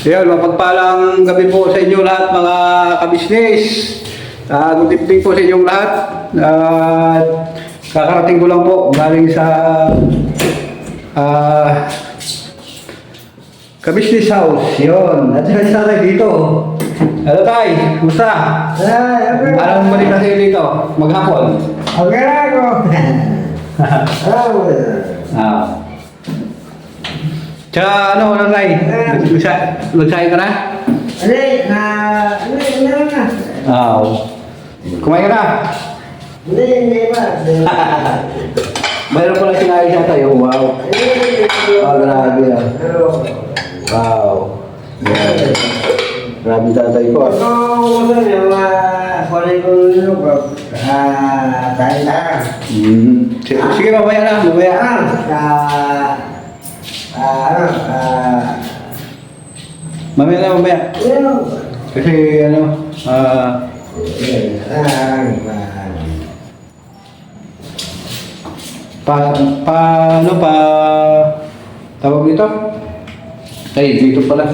Ayan, mapagpalang gabi po sa inyo lahat mga kabisnes. Good evening po sa inyong lahat. Kakarating ko lang po galing sa kabisnes house. Yun, at saka sa tayo dito. Hello tay, kumusta? Anong balik na sa'yo dito? Maghapon? Okay ako. Tsaka ano tay? Magsahin ka na? Kumain ka na? Hindi ba? Mayroon pala sinabi siya tayo. Wow. Grabe ah. Wow. Yeah. Grabe tatay ko ah. Sige, mamaya na. Mamaya. Mamaya na, mamaya. Kasi ano, ano pa tawag dito? Ay, dito pala.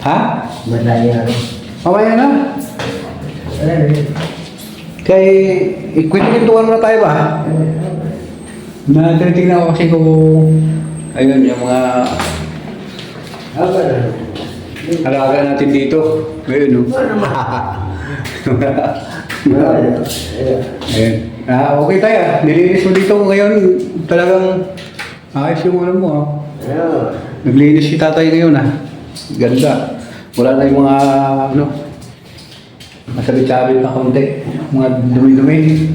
Ha? Mamaya na. Kaya ikwentuhan na tayo ba? Tinitingnan ko kasi kung ayun yung mga alaga natin dito. Ngayon, no? Ayun. Okay tayo. Nilinis mo dito ngayon. Talagang ayos yung ulam mo. Naglinis si tatay ngayon. Ganda. Wala na yung mga ano, masabit-sabit na konti. Mga dumi-dumi.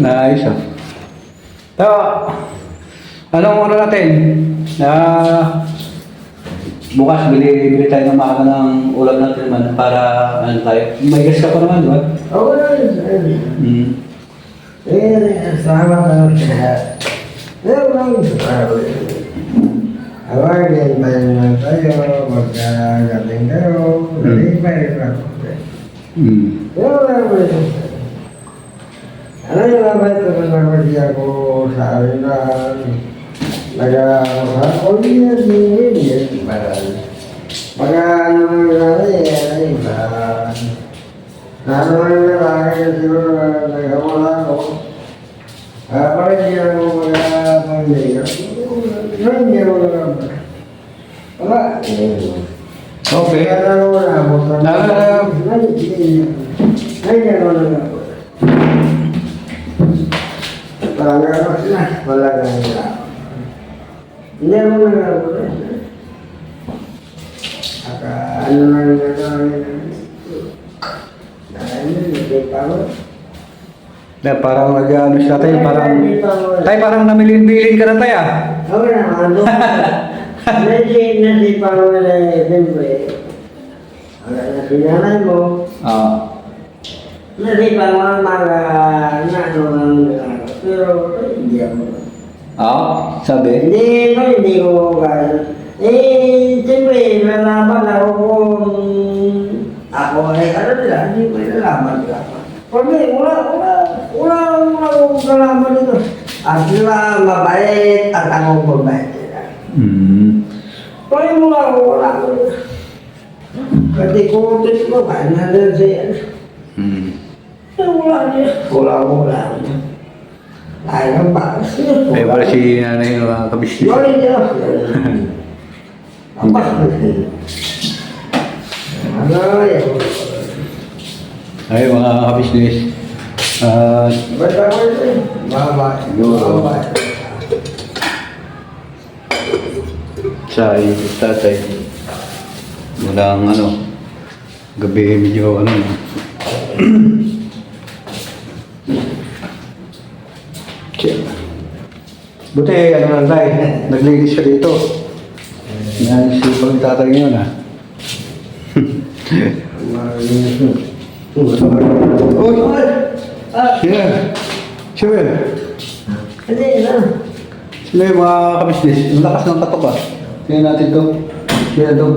Ayos ah. So, anong oras natin? Bukas bili tayo ng maaga ng ulam natin naman para ano tayo. May gas ka pa naman, di ba? Oo naman. Salamat naman siya. Awagin tayo naman tayo, magkagaling tayo, nalipay ka. Ano yung labay ito na nagpagi ako sa arinan? Nag-ako niya din yun. Ano nangyari ba? Ano nangyari siguro nag-amala ako. Parang hindi ako mag-pamilya. Hindi ako nag-amala. Wala. Okay. Ano na ako? Hindi ako nag-amala. Wala ka nila. Hindi ako nag-amala. Ano na Parang nag-ano siya tayo, parang namilin-bilin ka na tayo. Oo naman. Hindi pa ako siyempre. Wala na sinanay mo. Hindi pa ako pero hindi ako. Sabi? Hindi ko kaya. Siyempre, nalaman ako kung ako ay ano nila, hindi ko nalaman nila. Kasi wala akong nalaman nito. At sila mabait at ako mabait nila. Kaya wala ako. Kasi kutis ko, kaya natin siya. Wala niya. Ayaw pa. Ay, para si nanay yung mga kabisnes. Wala niya. Ay, mga kabisnes. Sa yung tatay. Walang ano. Gabi medyo ano. Buti ano lang tayo. Naglinis siya dito. Naisipag yung tatay ngayon Uy! Sino? Sino? Sino yung mga kabisnes? Ang lakas ng katok Sino natin to? Sino to?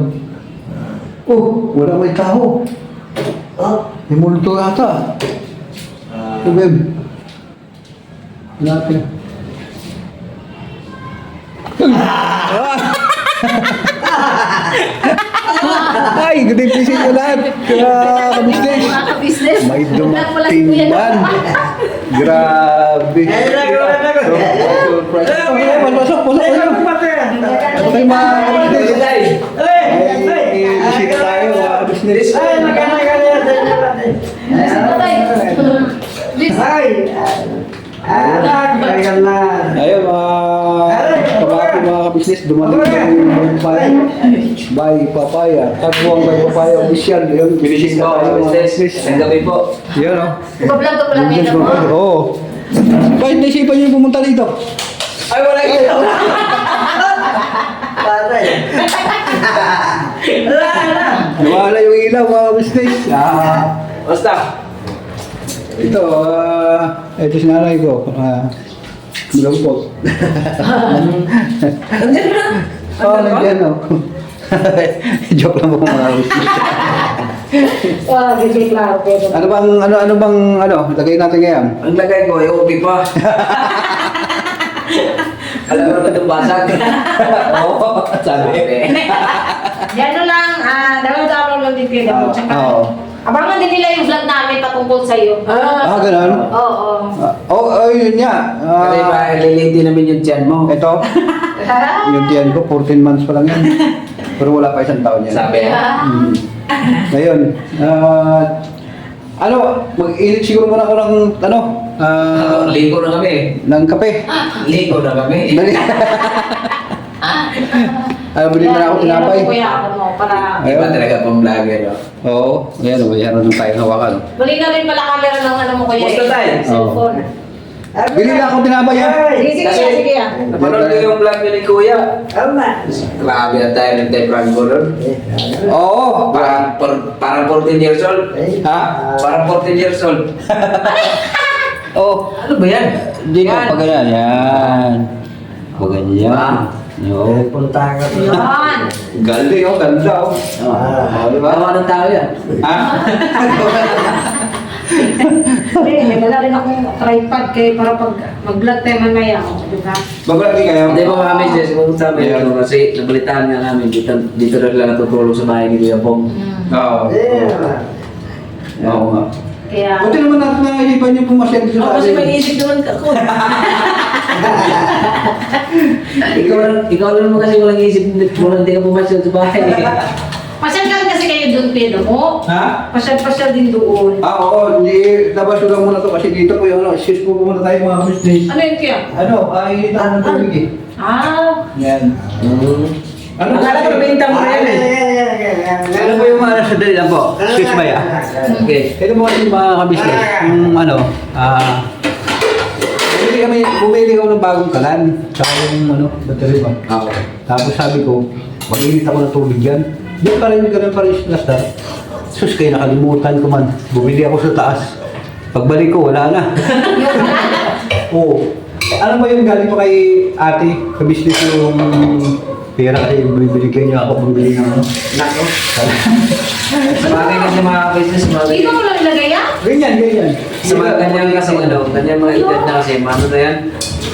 Wala may tao. May multo ata. Beb. Natin. Ay, good evening sa inyo lahat. Kabisnes. Mga kabisnes. May Wala pala dumating si Kuya man. Grabe. Surprise. Pasok kayo. Pasok kayo mga kabisnes. Ay, bisita tayo mga kabisnes. Ayun mga kabisnes, dumating yung by Papaya. Tagpuan by Papaya official. Yun, binisita tayo mga kabisnes. Ang gabi po. Yan o. Iba-vlog ko pala nito mo. Oo. Bakit naisipan niyo pumunta dito? Ay, wala kayo. Nawala yung ilaw mga kabisnes. Basta. Ito, ito si nanay ko. Malungkot. Nandiyan na. Oo, nandiyan o. Joke lang po mga kabisnes. Wow, hindi klaro pero. Ano bang lagay natin ngayon? Ang lagay ko, yung ubi pa. Alam mo na itong basag. Oo, sabi. Yan lang, dalaw-dalaw lang din kayo. Tsaka, Oo. abangan din nila yung vlog namin patungkol sa'yo. Ganun? Oo. Yun nga. Kasi ba, lilindi namin yung tiyan mo. Ito, yung tiyan ko, 14 months pa lang yan. Pero wala pa isang taon yan. Sabi. Ngayon, mag-init siguro muna ako ng, Ligo na kami. ng kape. Ligo na kami. Dali. Bili na ako tinapay. Kuya, ano, para... Iba talaga pang vlogger. No? Oo, ayan, mayroon ng tayong hawakan. Bali na rin pala camera ng ano mo kuya. Basta tayo. Cellphone. Bili na ako tinapay yan. Sige, sige. Napanood ko yung vlog niyo ni Kuya. Grabe na tayo nag-prank ko nun. Oo. Parang 14 years old. Ha? Parang 14 years old. Oo. Ano ba yan? Hindi ko pa ganyan. Yan. Pag ganyan. Oo. Punta ka to. Yan. Galing oh, ganda oh. Diba? Tawa ng tao yan. Ha? May dala rin akong tripod kayo para pag mag-vlog tayo mamaya. Diba? Babalati kayo? Hindi po kami, Jess, kung sabi ko kasi nabalitaan nga namin, dito rin lang natutulog sa bahay ni Kuya Pong. Oo. Oo nga. Kaya... Buti naman natin naisipan niyo pumasyal dito sa Kasi atin. may isip naman ako. ikaw lang mo kasi walang isip, walang di ka pumasyal sa bahay. Pasyal ka rin kasi kayo doon, Pedro mo. Ha? Pasyal din doon. Oo, hindi. Labas ko lang muna to kasi dito po yung excuse po muna tayo mga business. Ano yun kaya? Ay, tahan ng tubig eh. Yan. Ano Akala ko nabenta mo na yan eh. Ano po yung sa dali lang po? Excuse me ah. Okay. Ito mo kasi mga kabisnes, yung bumili ako ng bagong kalan, tsaka yung battery ba? Oo. Tapos sabi ko, mag-init ako ng tubig yan. Doon pa rin yung ganun pa rin sila. Sus, kaya nakalimutan ko man. Bumili ako sa taas. Pagbalik ko, wala na. Oo. Alam mo yung galing pa kay ate, kabisnes yung pera kasi bibigyan niya ako bumili ng ano. Nako. Sa bagay kasi mga business, Dito mo lang ilagay yan? Ganyan. sa mga kanyang kasi kanyang mga edad na kasi, ano na yan?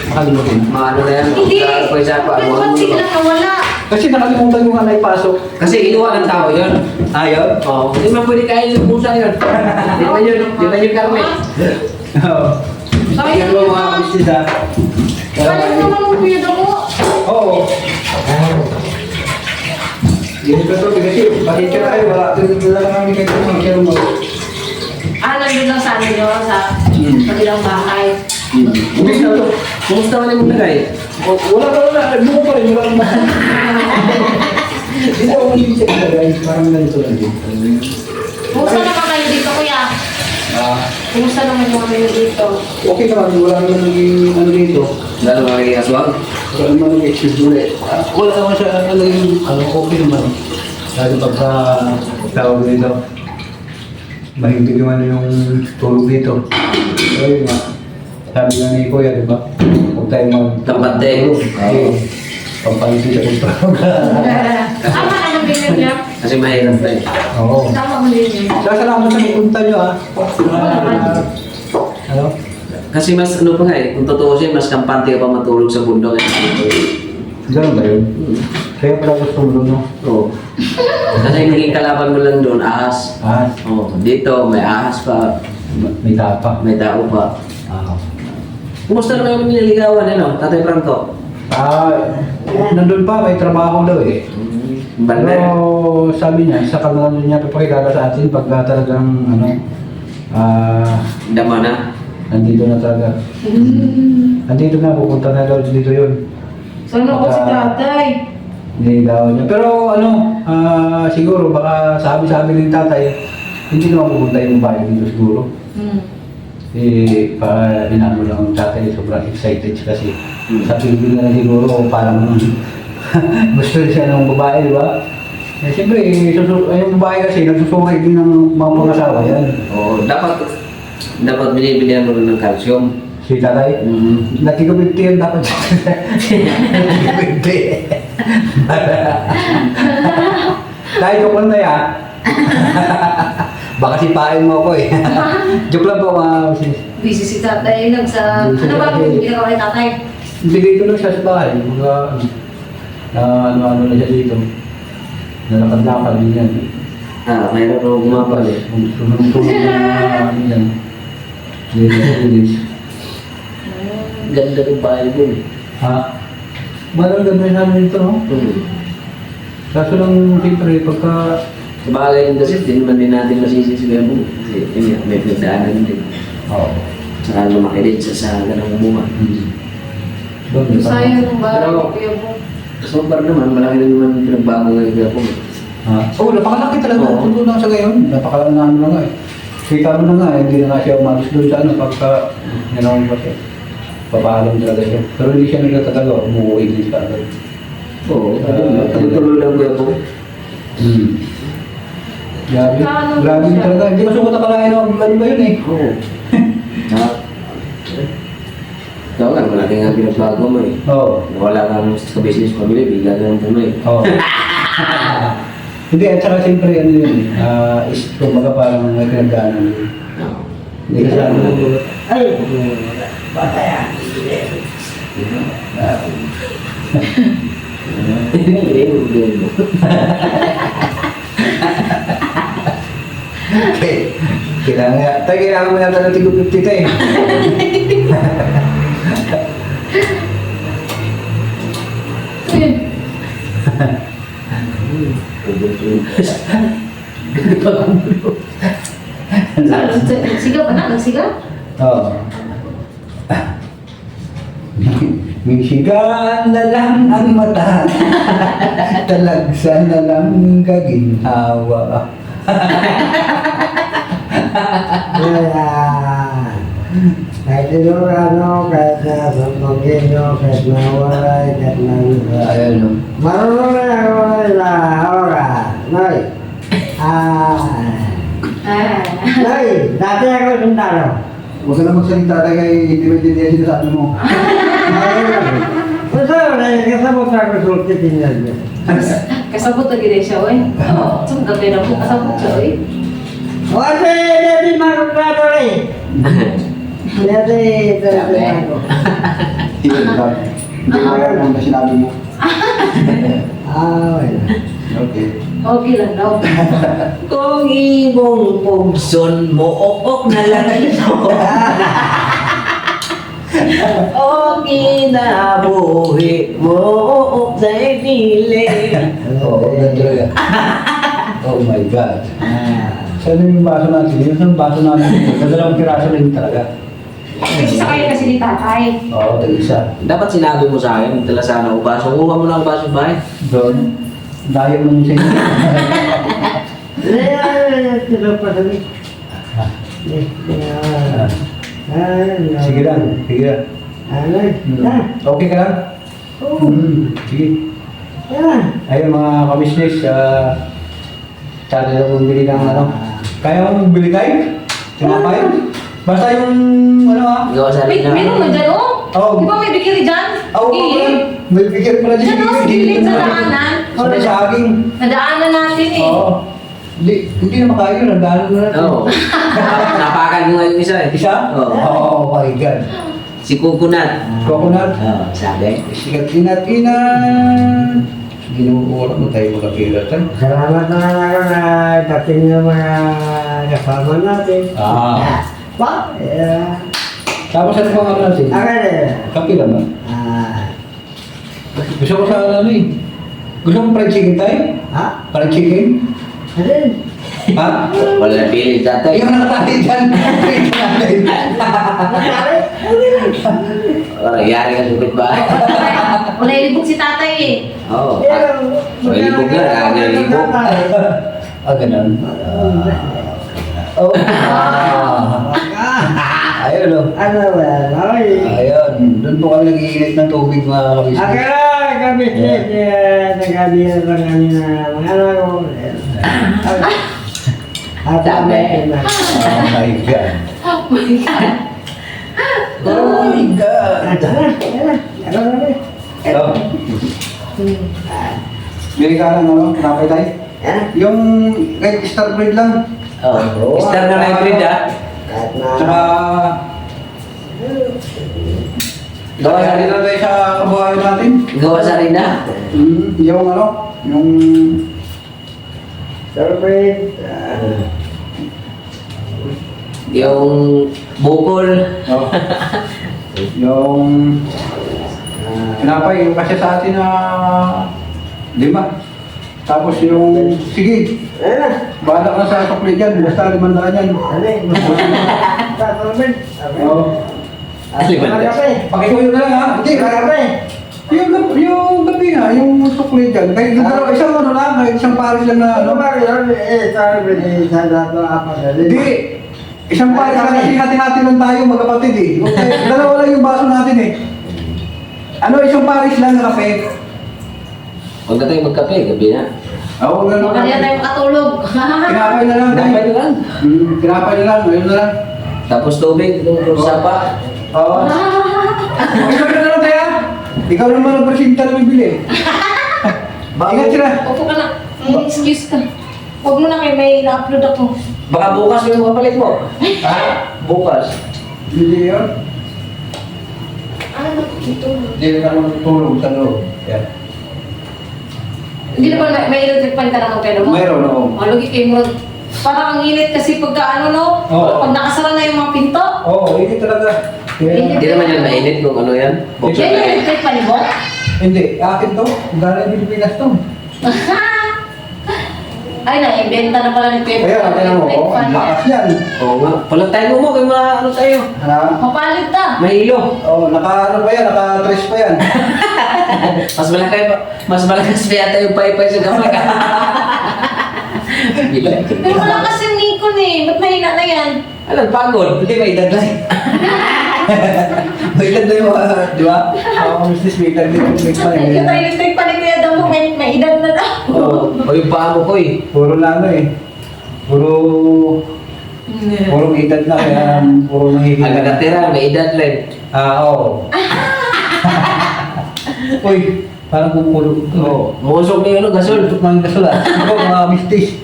Nakalimutan. Mga ano na yan? Hindi. Sa isa pa, Bakit ba't sila nawala? Kasi nakalimutan ko nga na ipasok. Kasi inuwa ng tao yun. Ayaw? Oo. Hindi man pwede kain yung pusa yun. Di ba yun? Di ba yun, Carmen? Oo. Kaya mo mga kabisnes ha. Kaya naman mo kuya mo. Oo. Hindi ko ito, kasi pakikira kayo, wala lang kami kayo pakikira mo. Nandun lang sa ano nyo, sa kabilang bahay. Kumusta man yung lagay? Wala. Buko pa rin, wala naman. Hindi ako maligit sa guys, parang ganito lang din. Kumusta naman kayo dito kuya? Kumusta naman yung kayo dito? Okay naman, wala naman naging ano dito. Lalo mga naging aswang? Wala naman naging excuse ulit. Wala naman siya naging okay naman. Lalo pagka tawag dito. Mahigpit naman yung tulog dito. So yun nga. Sabi nga ni Kuya, di ba? Huwag tayo Kampante. Oo. Pampalitin sa tulog. Tama naman din yun niya. Kasi mahirap tayo. Oo. Tama mo din yun. Salamat sa pupunta nyo ah. Ano? Kasi mas ano pa nga eh, kung totoo siya, mas kampante ka pa matulog sa bundok eh. Ganun ba yun? Kaya pala gusto mo doon, no? Oo. Kasi naging kalaban mo lang doon, ahas. Ah, Oo. Dito, may ahas pa. may tapa. May tao pa. Ah. Kumusta naman yung nililigawan, ano? Tatay Franco? Nandun pa, may trabaho daw eh. Banda. Pero sabi niya, sa kanila niya papakilala sa atin pagka talagang Dama na. nandito na talaga. Nandito na, pupunta na daw dito yun. Sana ko si tatay. Niligawan niya. Pero siguro baka sabi-sabi ng tatay, hindi naman pupunta yung bahay dito siguro. Para inano lang ang tatay, sobrang excited siya kasi. Sa TV na siguro, parang gusto siya ng babae, di ba? Eh, siyempre, yung babae kasi, nagsusukay din ng mga pangasawa yan. Oo. Dapat binibilihan mo rin ng calcium. Si tatay, nakikabinti yan dapat. Nakikabinti. Tayo, joke lang na yan. Baka sipain mo ako eh. Joke lang po mga business. Busy si tatay. Busy Ano ba kasi. yung ginagawa ni tatay? Dito lang siya sa bahay. Mga ano na siya dito. Nalakad-lakad din yan. Mayroon ako gumapal eh. Tulong na ano yan. Linis. Ganda ng bahay mo eh. Ha? Parang ganda namin ito, no? Kaso lang, siyempre, pagka... Sabagay yung kasi, di naman din natin masisisigaw mo. Kasi yun nga, may pinagdaanan din. Oo. Saka lumaki din sa ganang bunga. Doon, Sayang ng bahay Pero- ni Kuya Bong. So far naman, malaki din naman pinagbago ng kaya po. Oo, napakalaki talaga. Oo. Totoo lang sa ngayon. Napakalaki na ano na nga eh. Kita mo na nga, hindi na nga siya umalis doon sa ano, pagka, gano'n ba siya. Papaalam talaga siya. Pero hindi siya nagtatagal, umuwi din siya agad. Oo, tuloy lang kaya po. Grabe, Ano grabe siya? talaga. Hindi ko sukat akalain ano ba yun eh. Oo. Ikaw nga, malaki nga pinagbago mo eh. Oo. Wala kang sa business pamilya, bigla ka ng tuloy. Oo. Hindi, at saka siyempre ano yun eh. Kumbaga parang may pinagdaanan yun. Hindi kasi ano. Ay, bata yan. Kailangan mo yata ng tigong 50 tayo. Nagsigaw ka na? Nagsigaw? Oo. Misigan na lang ang mata, talagsa na lang kaginhawa. Yan. Kahit siguro ano, kahit na sampagin nyo, kahit na walay, kahit na Ayan no. marunong na ako na ora. Noy. Noy, dati ako sundalo. Huwag ka na magsalita tayo kay hindi sinasabi mo. Gusto ko na kasabot ako sulti tingnan mo. Kasabot na gini siya, oy. Oo. Sumda kayo na po. Kasabot siya, oy. Kasi dati marugrado rin. Dati ako. Hindi ba? Hindi ba ang sinabi mo? Wala. Okay. Okay lang daw. Kung imong pugson mo, okok na lang ito. Okay na buhi mo, okok sa pili. Oo, talaga. Oh my God. Saan yung baso natin? Yung baso natin, dalawang piraso rin talaga. Isa kayo kasi ni tatay. Oo, tag-isa. Dapat sinabi mo sa akin, tala sana ako baso. Kuha mo na ang baso ba? Doon, dayo mo yung sa'yo. Sino pa sabi? Sige lang, sige lang. Ano? Okay ka lang? Sige. Ayun mga ka-business, tsaka na bumili ng ano. Kaya mo bumili tayo? Tinapay? Basta yung ano Ikaw sa Wait, rin meron mo dyan, oh? Oo. Di ba may bikini dyan? Oo, Gilid. may bigyan pala dyan. Dyan, oh, sa gilid sa daanan. Sa saging. Nadaanan natin eh. Oo. Hindi na makayo, nagdaanan na natin. Oo. Napakan mo nga yung isa eh. Isa? Oo. Oh my God. Si Coconut. Coconut. Sabi. Sikat inat-inat. Ginuura mo tayo magkapira tayo. Salamat na ako na dating ng mga kasama natin. Ba? Tapos ano pang ano natin? Akin eh. Kapila ba? Gusto ko sa ano eh. Gusto mo fried chicken tayo? Ha? Fried chicken? Alin? Ha? Wala na pili tatay. Ayaw na tayo dyan. Fried natin. Yari ka supit ba? Wala ilibog si tatay eh. Oo. May libog na, kagaya libog. Ganun. Oh. Ayun o. Ano ba? Ay. Ayun. Doon po kami nag-iinit ng tubig mga kabisnes. Akala kami nagkabira lang kami na mga anak ko. At Sabi. na. Oh my God. Oh my God. Oh my God. Ito na. Ako na rin. Ito. Bili ka lang ano? Napay tayo? Yung kahit star bread lang. Oo. Star na hybrid ah. Kahit na. Tsaka... Gawa sa rin tayo sa kabuhayan natin. Gawa sa rin na. Yung ano? Yung... Celebrate. Yung bukol. Oh. Yung... Pinapay, yung kasi sa atin na... 5. Tapos yung... Sige, Ayun na. bahala ka sa sukli dyan. Basta 500 yan. Ano? Celebrate. Oo. Pakikuyo na lang ha. Hindi, yung gabi nga, yung sukli dyan. Kahit isang ano lang, kahit isang pares lang na ano. Hindi, isang pares lang kasi hati-hati lang tayo magkapatid eh. Okay, dalawa lang yung baso natin eh. Ano, isang pares lang na kape. Huwag na tayo magkape, gabi na. Oo, gano'n. Baka niya tayo makatulog. Pinapay na lang. Pinapay na lang. Pinapay na lang, ayun na lang. Tapos tubig, yung sapa. Oo. Ikaw na lang tayo. Ikaw naman ang presinta na bibili. Ingat sila. Opo ka na. Excuse ka. Huwag mo na kayo, may na-upload ako. Baka bukas yung kapalit mo. Ha? Bukas. Hindi yun. Ano? Ito. Hindi na ako natutulog sa loob. Yan. Hindi naman may electric fan ka naman kayo mo? Mayroon ako. Malugi kayo mo. Parang ang init kasi pagka ano no? Oo. Pag nakasara na yung mga pinto. Oo, hindi talaga. Hindi naman yan mainit kung ano yan. Buksan Yan na yung yan. electric fan mo? Hindi, akin to. Galing Pilipinas to. Ay, na-inventa na pala ni Pepe. Kaya, tingnan mo, electric oh, fan. lakas yan. Oo nga. Palantayin mo kay mga ano tayo. Ha? Mapalit na. May ilo. Oh, ano pa yan? Naka-tres pa yan. Mas malakas pa yata yung paypay sa gamay. Bilang. Pero malakas yung Nikon eh. Ba't mahina na yan? Alam, pagod. Hindi, may edad lang. May edad na yung, di ba? Ako, business maker din yung mix pa Yung electric fan ni Kuya Damo, may edad na daw. O yung paa mo ko eh. Puro na ano eh. Puro edad na kaya puro Ang mahihila. nakatira, may edad lang. Oo. Uy, parang pupulog ito. Oo. Musok na yung ano, gasol. Ito mga gasol ah. Ito mga mistis.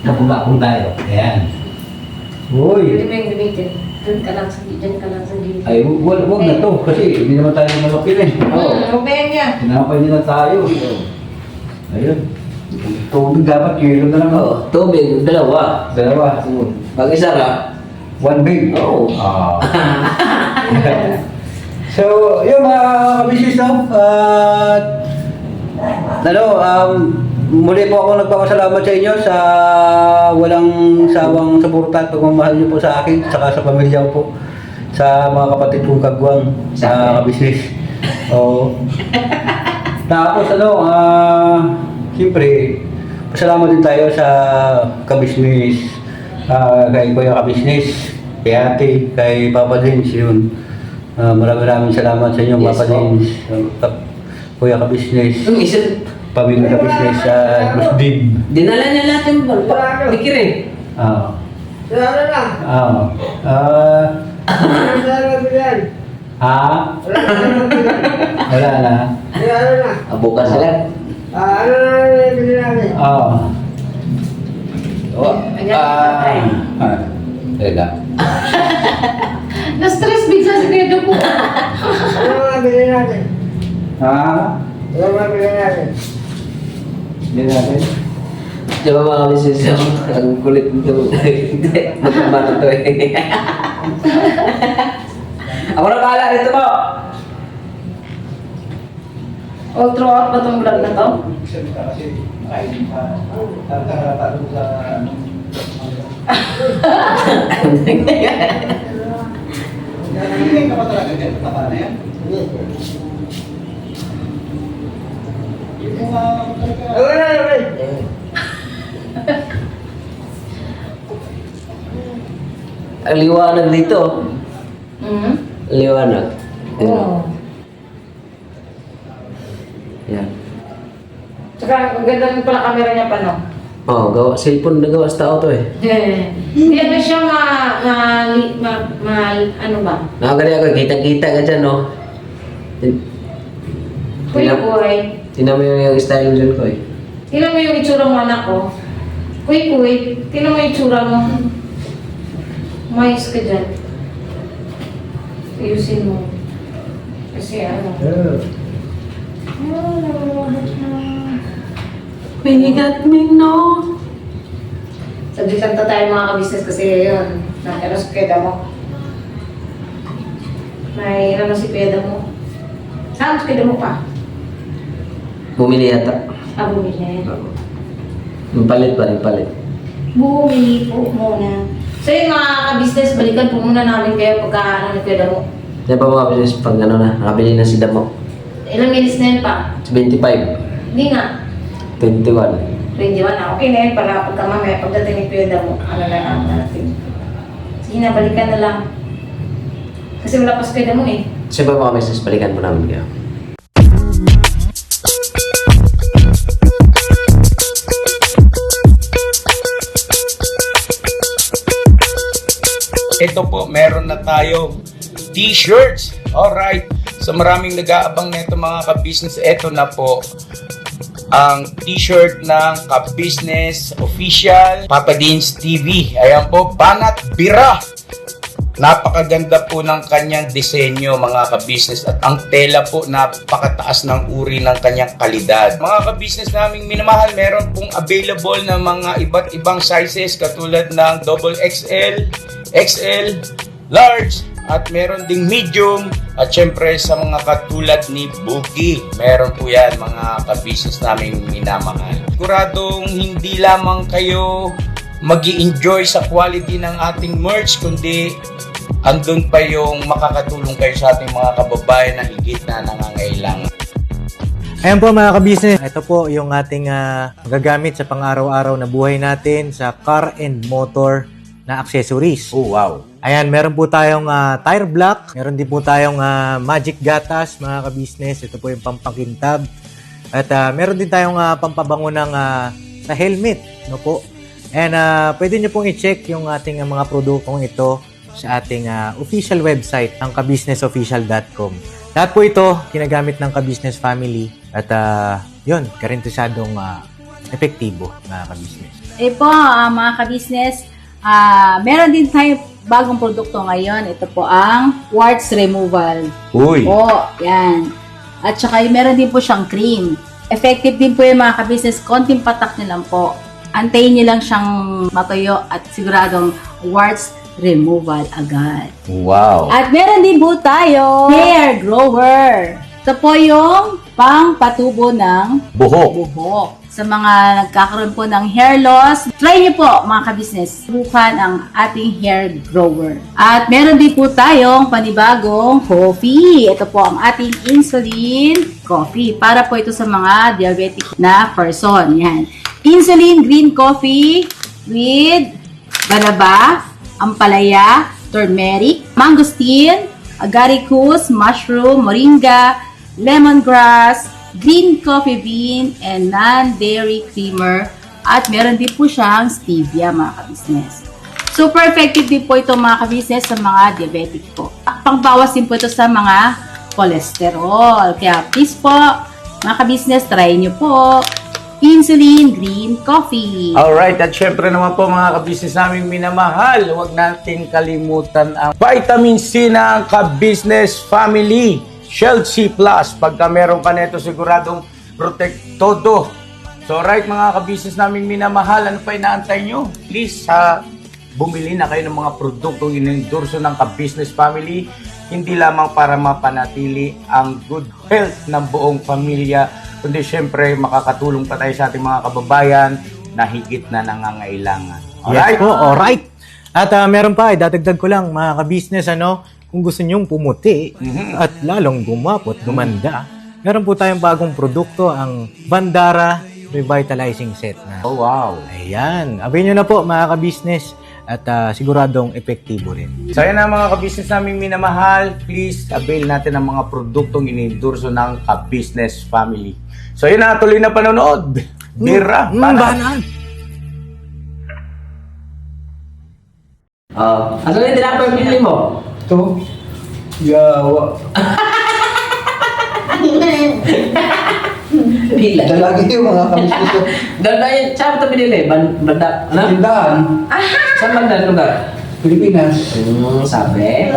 Napulakong tayo. Ayan. Pwede Uy. mo yung gamitin. Doon ka lang sa dyan ka lang sa gilid. Ay, wag na to. Kasi hindi naman tayo malaki rin. Ruben niya. Tinapay nila tayo. Ayun. Tubig dapat kilo na lang. Oo, tubig, dalawa. Dalawa. Pag isa ra, One big. Oo. Ah. So, yun mga kabisnes no? Muli po ako nagpapasalamat sa inyo sa walang sawang suporta at pagmamahal niyo po sa akin saka sa pamilya ko po sa mga kapatid kong kagwang sa kabisnes. Oo. Tapos siyempre, pasalamat din tayo sa kabisnes, kay Kuya Kabisnes, kay Ate, kay Papa Dins, yun. Maraming salamat sa inyo, Yes, Papa po. Dins, Kuya Kabisnes, yung isa, Pamilya Kabisnes, Musdib. dinala niya lahat yung pikir eh. Ano lang? Wala na. Ano na? Bukas sila. Ano na yung bili namin? Teka. Na-stress bigla si Kuya Dupo. Ano mga bilhin natin? Ha? Ano mga bilhin natin? Hindi natin. Di ba mga business ang kulit nito. Magkabata to eh. Ako na bahala dito mo. All throughout ba itong vlog na to? Kasi kain pa. Tarata doon sa ano. Hindi ka pa talaga dyan? Tama na yan? Yung mga Ang liwanag dito. Mm-hmm. Liwanag. Oo. Yan. Tsaka ang ganda rin pala camera niya pa, no? Oh, gawa cellphone na gawa sa tao to eh. Hindi ano siya ano ba? Nakakali ako, kita-kita ka dyan, no? Kuya Kuy, Tingnan mo yung style dyan ko eh. tingnan mo yung itsura mo anak ko. Kuy, tingnan mo yung itsura mo. Mayos ka dyan. Ayusin mo. Kasi ano. When you got me, no? Sabihan ta tayo mga ka-business kasi yun. Nakita si Peda mo. May ano si Peda mo. Saan si Peda mo pa? Bumili yata. Bumili. Yung palit pa rin, palit. Bumili po muna. So yun mga ka-business, balikan po muna namin kayo pagka ano ni Peda mo. Yan pa mga business pag ano na, nakabili na si Damo. Ilang minutes na yun pa? 25, Hindi nga. 21. 21 na. Okay na yun para pagka mamaya pagdating ni Peda mo, ano na lang natin. Sige na, balikan na lang. Kasi wala pa si Peda mo eh. Kasi pa mga business, balikan po namin kayo. Ito po, meron na tayo t-shirts. Alright. So maraming nag-aabang nito mga ka-business. Ito na po ang t-shirt ng ka-business official Papa Dean's TV. Ayan po, Banat Bira. Napakaganda po ng kanyang disenyo mga ka-business at ang tela po napakataas ng uri ng kanyang kalidad. Mga ka-business naming minamahal, meron pong available na mga iba't ibang sizes katulad ng XXL, XL, large, at meron ding medium at syempre sa mga katulad ni Boogie. Meron po yan mga ka-business naming minamahal. Siguradong hindi lamang kayo mag-i-enjoy sa quality ng ating merch kundi andun pa yung makakatulong kayo sa ating mga kababayan na higit na nangangailangan. Ayan po mga ka-business, ito po yung ating magagamit sa pang-araw-araw na buhay natin sa car and motor na accessories. Oh, wow. Ayan, meron po tayong tire block, meron din po tayong magic gatas mga ka-business. Ito po yung pampakintab. At meron din tayong pampabango ng sa helmet, no po. And pwede nyo pong i-check yung ating mga produktong ito sa ating official website, ang kabusinessofficial.com. Lahat po ito ginagamit ng ka-business family at yun, karentesadong epektibo mga ka-business. Po, mga ka-business, meron din tayo bagong produkto ngayon. Ito po ang warts removal. Uy. Po, yan. At saka meron din po siyang cream. Effective din po yung mga ka-business. Konting patak nyo lang po. Antayin nyo lang siyang matuyo at siguradong warts removal agad. Wow. At meron din po tayo hair grower. Ito po yung pang-patubo ng buhok. Sa mga nagkakaroon po ng hair loss, try nyo po mga ka-business. Subukan ang ating hair grower. At meron din po tayong panibagong coffee. Ito po ang ating insulin coffee. Para po ito sa mga diabetic na person. Yan. Insulin green coffee with banaba, ampalaya, turmeric, mangosteen, agaricus, mushroom, moringa, lemongrass, green coffee bean, and non-dairy creamer. At meron din po siyang stevia mga ka-business. Super effective din po ito mga ka-business sa mga diabetic po. Pangbawas din po ito sa mga cholesterol. Kaya please po, mga ka-business, try nyo po. Insulin Green Coffee. Alright, at syempre naman po mga kabisnes naming minamahal, huwag natin kalimutan ang vitamin C ng Ka-Business Family, Shield C+. Pagka meron ka nito, siguradong protect todo. So alright mga kabisnes naming minamahal, ano pa inaantay nyo? Please, bumili na kayo ng mga produktong inendorso ng Ka-Business Family, hindi lamang para mapanatili ang good health ng buong pamilya, kundi syempre makakatulong pa tayo sa ating mga kababayan na higit na nangangailangan. Yes po, alright. At meron pa, dadagdag ko lang mga ka-business, kung gusto nyong pumuti at lalong gumapot, gumanda, meron po tayong bagong produkto, ang Bandara Revitalizing Set na. Oh wow! Ayan, avail nyo na po mga ka-business at siguradong epektibo rin. So yan na mga ka-business naming minamahal, please avail natin ang mga produktong inendorso ng Ka-Business Family. So yun na, tuloy na panonood. Bira, Banaan. Ano yung tinapay pinili mo? Ito, yawa. Pila. Dalagi yung mga kabisnes. Ganda yun. Saan ito pinili? Banda? Ano? Tindahan, Saan banda lugar? Pilipinas. Sabi.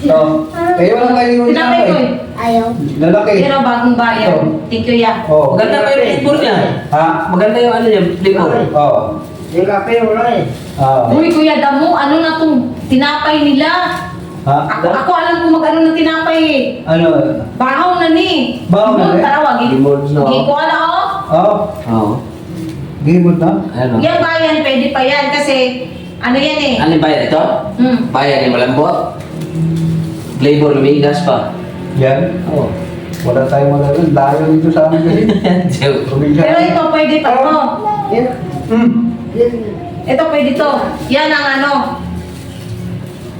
So, kayo lang kayo yung Tinapay ko tinapay. Ayaw. Lalaki. Pero bagong bayan. Thank you, ya. Oh. Maganda ba yung flavor niya? Ha? Maganda yung ano niya, flavor. Oh. Yung kape wala eh. Ah. Uy, Kuya Damo, ano na tong tinapay nila? Ha? Ako alam kung mag-ano ng tinapay eh. Ano? Bahaw na ni. Bahaw na ni? Tawag. Limon na. Hindi ko alam, oh. Oh. Oo. Gimod na? Ano? Yung bayan, pwede pa yan kasi ano yan eh. Ano yung bayan ito? Bayan yung malambot. Flavor lumigas pa. Yan. Oo. Wala tayong magagawa. Layo dito sa amin kasi. Probinsya. Pero ito pwede pa to. Yan. Ito pwede to. Yan ang ano.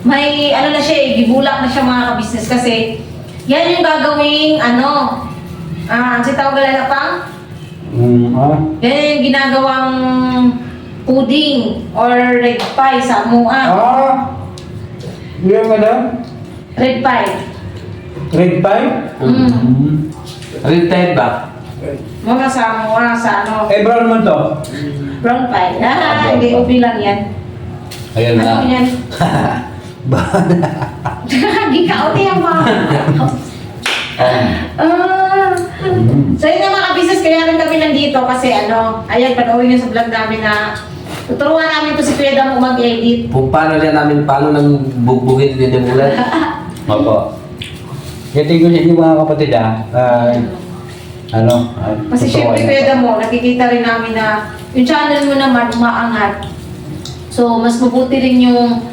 May ano na siya eh, gibulak na siya mga ka-business kasi yan yung gagawing ano. Ang sitawag na pang? Yan yung ginagawang pudding or red pie sa mua. Yan nga na? Red pie. Red pie? Red tide ba? Mga sa mua, sa ano. Eh, brown naman to. Brown pie. Hindi, ubi lang yan. Ayan Ano yan? Gikaot yan ba? So yun yung mga business, kaya rin kami nandito kasi ano, ayan, panoorin nyo sa vlog namin na tuturuan namin to si Kuya Damo mag-edit. Kung paano nang bugbugin din yung ulan. Opo. Kaya tingin ko sa inyo mga kapatid Kasi syempre Kuya Damo, nakikita rin namin na yung channel mo naman umaangat. So mas mabuti rin yung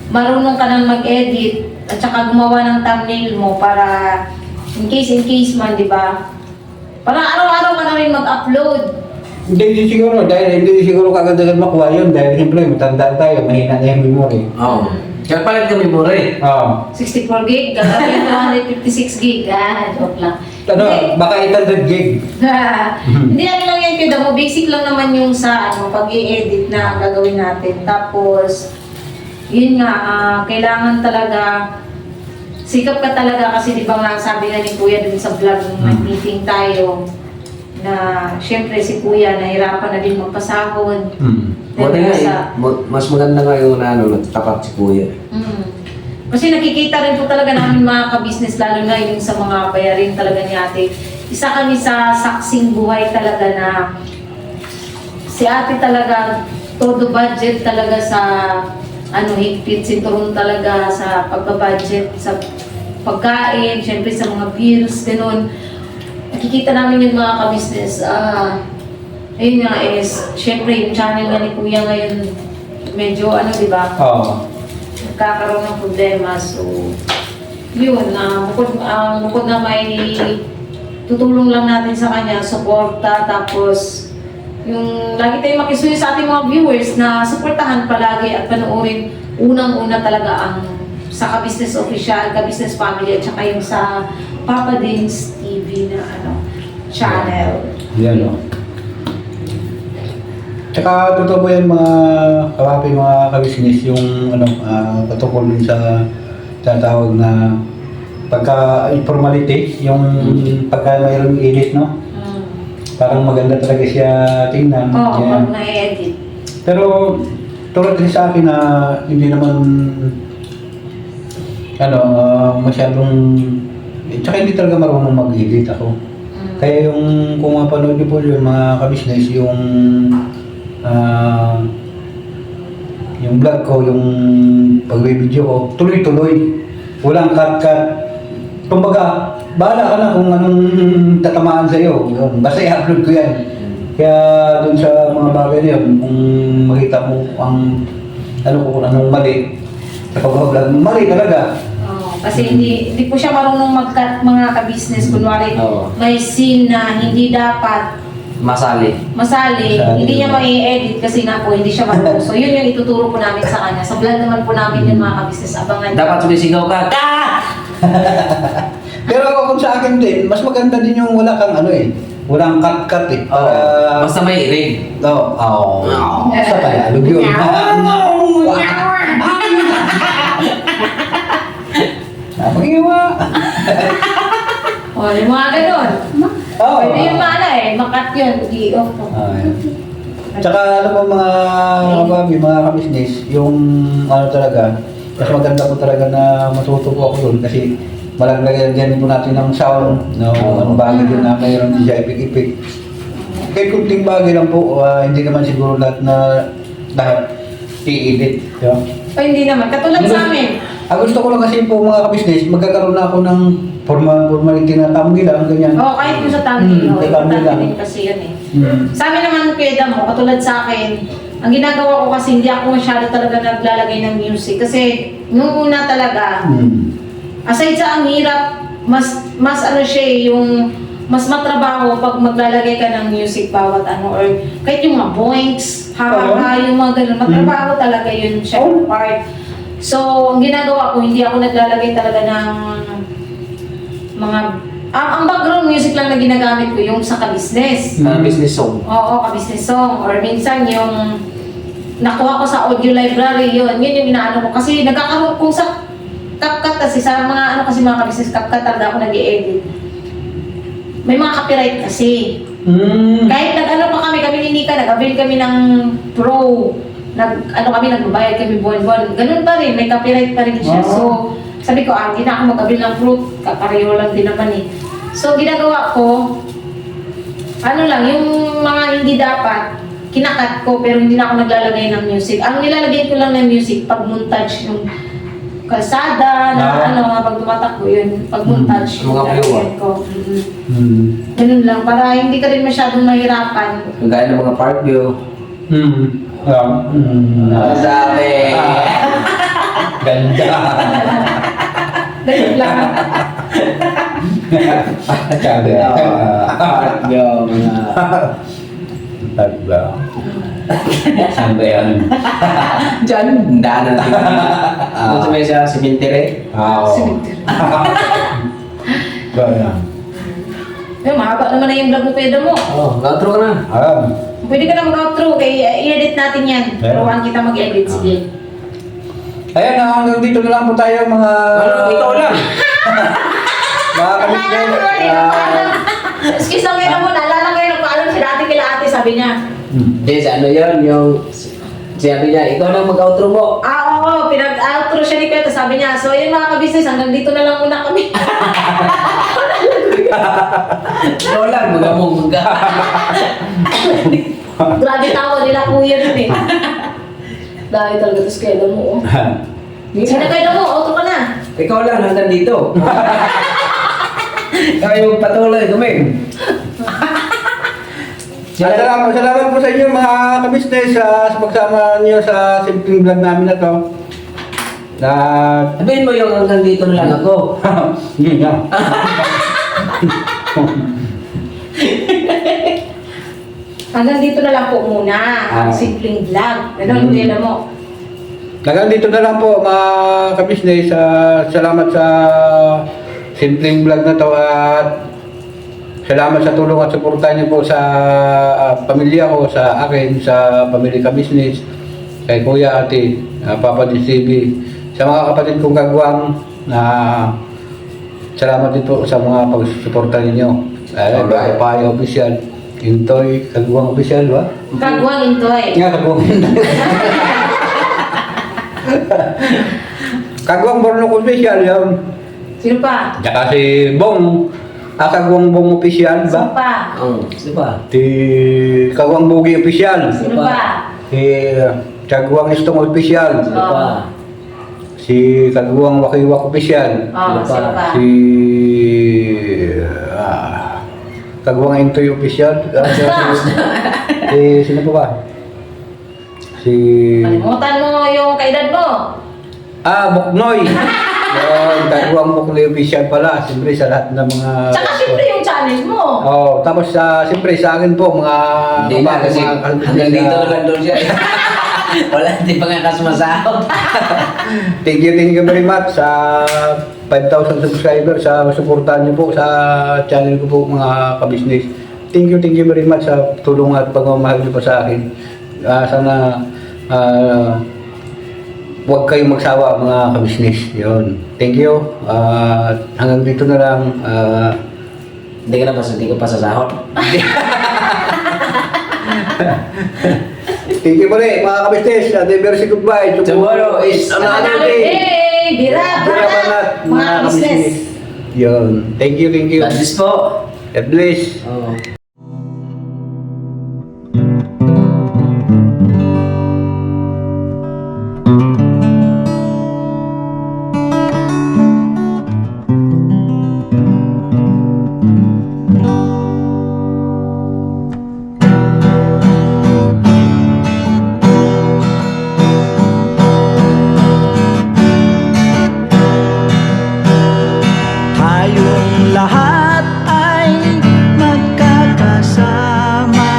marunong ka nang mag-edit at saka gumawa ng thumbnail mo para in case man, di ba? Para araw-araw ka na rin mag-upload. Hindi siguro, dahil hindi siguro kagad-agad makuha yun dahil siyempre matanda tayo, mahina na yung memory. Oo. Kaya palit kami mo rin. Oo. 64 gig, gagawin 256 gig. Joke lang. Ano, Hindi. baka 800 gig. Hindi ano lang yan, Kuya Damo. Basic lang naman yung sa pag-i-edit na gagawin natin. Tapos, yun nga, kailangan talaga, sikap ka talaga kasi di ba nga sabi nga ni Kuya dun sa vlog nung meeting tayo, na syempre si Kuya nahirapan na din magpasahod. Buti nga eh. Mas maganda nga yung nagtapat si Kuya. Kasi nakikita rin po talaga namin mga ka-business, lalo na yung sa mga bayarin talaga ni ate. Isa kami sa saksing buhay talaga na si ate talaga, todo budget talaga sa higpit, sinturon talaga sa pagka-budget, sa pagkain, syempre sa mga bills, gano'n. Nakikita namin yung mga ka-business. Ayun nga is, syempre yung channel nga ni Kuya ngayon, medyo di ba? Oo. Nagkakaroon ng problema. So, yun, bukod na may tutulong lang natin sa kanya, suporta, tapos yung lagi tayong makisuyo sa ating mga viewers na suportahan palagi at panoorin unang-una talaga ang sa Ka-Business Official, Ka-Business Family, at saka yung sa Papa Dins TV na channel. Yan o. Tsaka totoo po yan mga kapapi, mga ka-business, yung patungkol din sa tatawag na pagka-informality, yung pagka mayroong edit, no? Para parang maganda talaga siya tingnan. Oo, Yan. pag na-edit. Pero tulad din sa akin na hindi naman masyadong tsaka hindi talaga marunong mag-edit ako. Kaya kung mapanood niyo po yung mga ka-business, yung vlog ko, yung pag-video ko, tuloy-tuloy. Walang cut-cut. Kumbaga, bahala ka na kung anong tatamaan sa'yo. Basta i-upload ko yan. Kaya dun sa mga bagay na yun, kung makita mo kung anong mali, sa pag-vlog, mali talaga. Kasi hindi po siya marunong mag-cut mga ka-business. Kunwari, Oo. may scene na hindi dapat Masali. masali, hindi niya mai-edit kasi nga po hindi siya marunong. So yun yung ituturo po namin sa kanya. Sa vlog naman po namin yun mga ka-business. Abangan niyo. Dapat sumisigaw ka. Cut! Pero kung sa akin din, mas maganda din yung wala kang walang cut-cut eh. Para, Basta may ring. Sa Tagalog yun. Napag-iwa. O, yung mga ganun. Oo. Pwede yung makat yun. I-off po. Tsaka alam mo mga mga ka-business, yung talaga, mas maganda po talaga na matuto po ako doon kasi malagyan po natin ng sound, anong bagay din na mayroon siya ipik-ipik. Kahit kunting bagay lang po, hindi naman siguro lahat i-edit. Yeah. O, hindi naman. Katulad sa amin. Gusto ko lang kasi po mga ka-business, magkakaroon na ako ng formality na thumbnail, ganyan. Oo, kahit yung sa thumbnail. Sa thumbnail lang. Din kasi yun eh. Mm. Sa amin naman, Kuya mo, katulad sa akin, ang ginagawa ko kasi hindi ako masyado talaga naglalagay ng music. Kasi nung una talaga, aside sa ang hirap, mas siya yung mas matrabaho pag maglalagay ka ng music bawat or kahit yung mga boinks, yung mga ganun, matrabaho talaga yun siya part. So, ang ginagawa ko, hindi ako naglalagay talaga ng mga ang background music lang na ginagamit ko yung sa ka-business. Business song. Oo, ka-business song. Or minsan yung nakuha ko sa audio library, yun yung inaano ko. Kasi nagkakaroon kung sa CapCut kasi, sa mga kasi mga ka-business, CapCut talaga ako nag-i-edit. May mga copyright kasi. Kahit pa kami ni Nika, nag-avail kami ng Pro. Nagbabayad kami buwan-buwan. Ganun pa rin, may copyright pa rin siya. So, sabi ko, hindi na ako mag-avail ng Pro. Kapareho lang din naman eh. So, ginagawa ko, yung mga hindi dapat, kinakat ko pero hindi na ako naglalagay ng music. Ang nilalagay ko lang ng music, pag-montage yung kalsada, pag tumatakbo yun, pag-montage. Mga viewer. Ko. Ganun lang, para hindi ka rin masyadong mahirapan. Gaya ng mga park view. Sabi. Ganda. Ganun lang. Sabi. Park view. Tagba. Saan ba yan? Diyan. Daanan natin. Doon sa may sa cemetery. Gaya. Mahaba naman na yung vlog mo, Pedro mo. Outro ka na. Pwede ka na mag-outro, i-edit natin yan. Turuan kita mag-edit, sige. Ayan na, hanggang dito na lang po tayo mga... Ikaw lang. Mga ka-business. Excuse lang kayo mo, naalala kayo, nagpaalam si dati kila ate, sabi niya. Sabi niya, ikaw lang mag-outro mo. Oo, pinag-outro siya ni Kuya, sabi niya, so yun mga ka-business, hanggang dito na lang muna kami. Ikaw lang, magamong ka. Grabe tawa nila kuya dun eh. Dahil talaga ito skeda mo. Sino kayo mo? Auto ka na. Ikaw lang, hanggang dito. Kaya yung patuloy, guming. Salamat po sa inyo mga ka-business sa pagsama niyo sa simpleng vlog namin na to. Sabihin mo yung hanggang dito na lang ako. Yun nga. Hanggang dito na lang po muna. Ang simpleng vlog. Ganun, hindi na mo. Hanggang dito na lang po mga ka-business. Salamat sa simpleng vlog na to at salamat sa tulong at suporta niyo po sa pamilya ko, sa akin, sa pamilya ka-business, kay Kuya, Ate, Papa DCB, sa mga kapatid kong kagwang na salamat din po sa mga pagsuporta ninyo. Payo Official. Intoy, Kagwang Official ba? Kagwang Intoy. Nga, Kagwang Intoy. Kagwang Bornok Official yun. Sino pa? Tsaka si Bong. Kagwang Bong Official Sino ba? pa? Oh, sino pa? Si Kagwang Bugi Official. Sino pa? Si Kagwang Istong Official. Sino pa? Si Kagwang Wakiwak Official. Oh, sino pa? Si Kagwang Intoy Official. Sino pa ba? Si Kalimutan mo yung kaedad mo. Buknoy. Yung Kagwang Buknoy Official pala. Siyempre sa lahat ng mga Tsaka syempre yung channel mo. Oh, tapos siyempre sa akin po mga Hindi na kasi hanggang dito na lang doon siya. Wala, hindi pa nga kasumasahod. Thank you very much sa 5,000 subscribers sa suportahan niyo po sa channel ko po mga kabisnes. Thank you very much sa tulong at pagmamahal niyo po sa akin. Sana huwag kayong magsawa mga kabisnes. Yun. Thank you. Hanggang dito na lang. Hindi ko pa sasahod. Thank you po rin mga kabisnes. Very goodbye. Tomorrow is Another day! Bira, banat! Mga business. Yun. Thank you. God bless po. God bless. Oh. Tayong lahat ay magkakasama.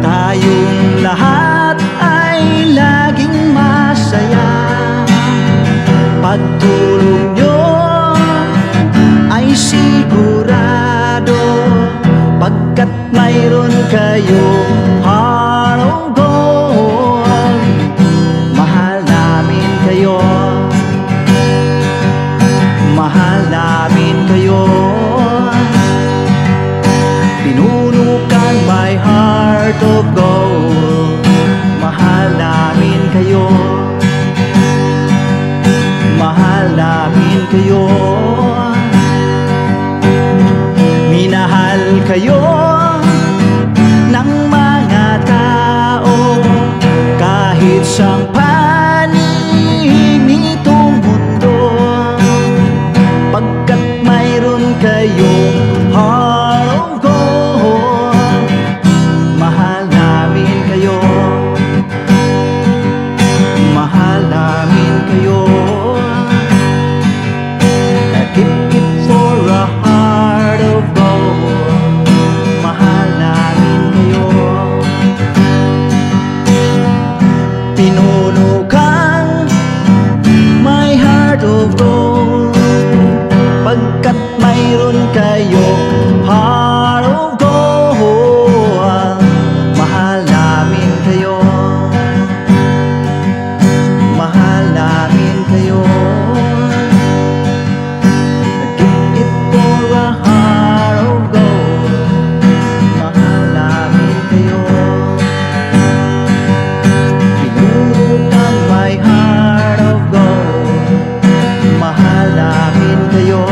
Tayong lahat ay laging masaya. Pagtulong nyo ay sigurado, pagkat mayroon kayo heart of gold. Mahal namin kayo. Mahal namin kayo. Pinunukan my heart of gold. Mahal namin kayo. Mahal namin kayo. Minahal kayo ng mga tao kahit sang panig nitong mundo, pagkat mayroon kayong heart of gold. Mahal namin kayo. Mahal namin kayo. Keep it for a heart of gold. Mahal namin kayo. Pinunukan my heart of gold, pagkat mayroon kayo heart of gold. Mahal namin kayo. Mahal namin kayo. Keep it for a heart of gold. Mahal namin kayo. Pinunukan my heart of gold. Mahal namin kayo.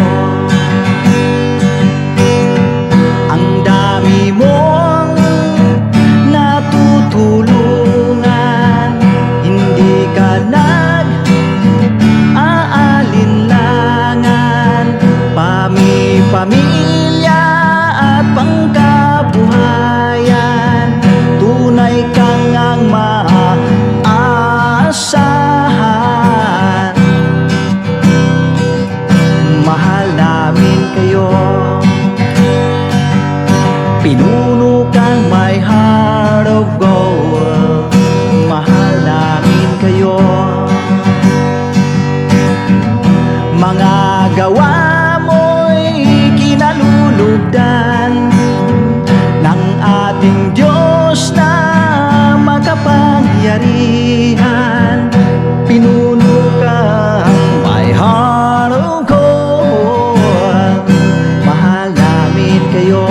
Ang dami mong natutulungan, hindi ka nag-aalinlangan. Pamilya at pangkabuhayan, tunay kang ang maaasahan. Mahal namin kayo. Pinunukan my heart of gold. Mahal namin kayo. Mga gawa mo'y kinalulugdan ng ating Diyos na makapangyarihan. Pinunukan my heart of gold. Mahal namin kayo.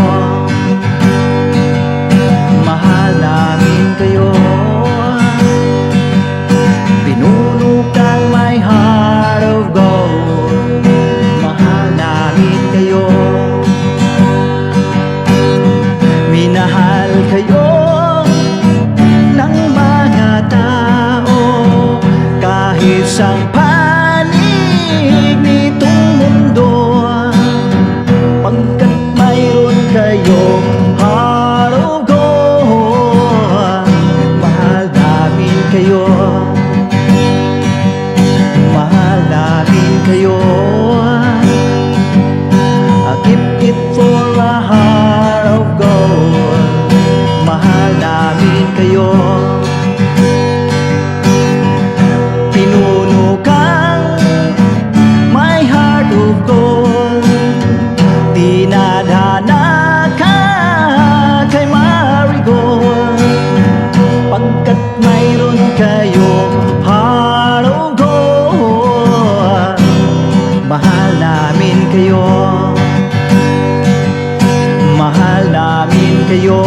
isang panig nitong mundo, pagkat mayroon kayong heart of gold. Mahal namin kayo, mahal namin kayo. I keep it for a heart of gold. Mahal namin kayo. Pinuno kang my heart of gold. Dinadhana ka kay Marigold, pagkat mayroon kayong heart of gold. Mahal namin kayo, mahal namin kayo.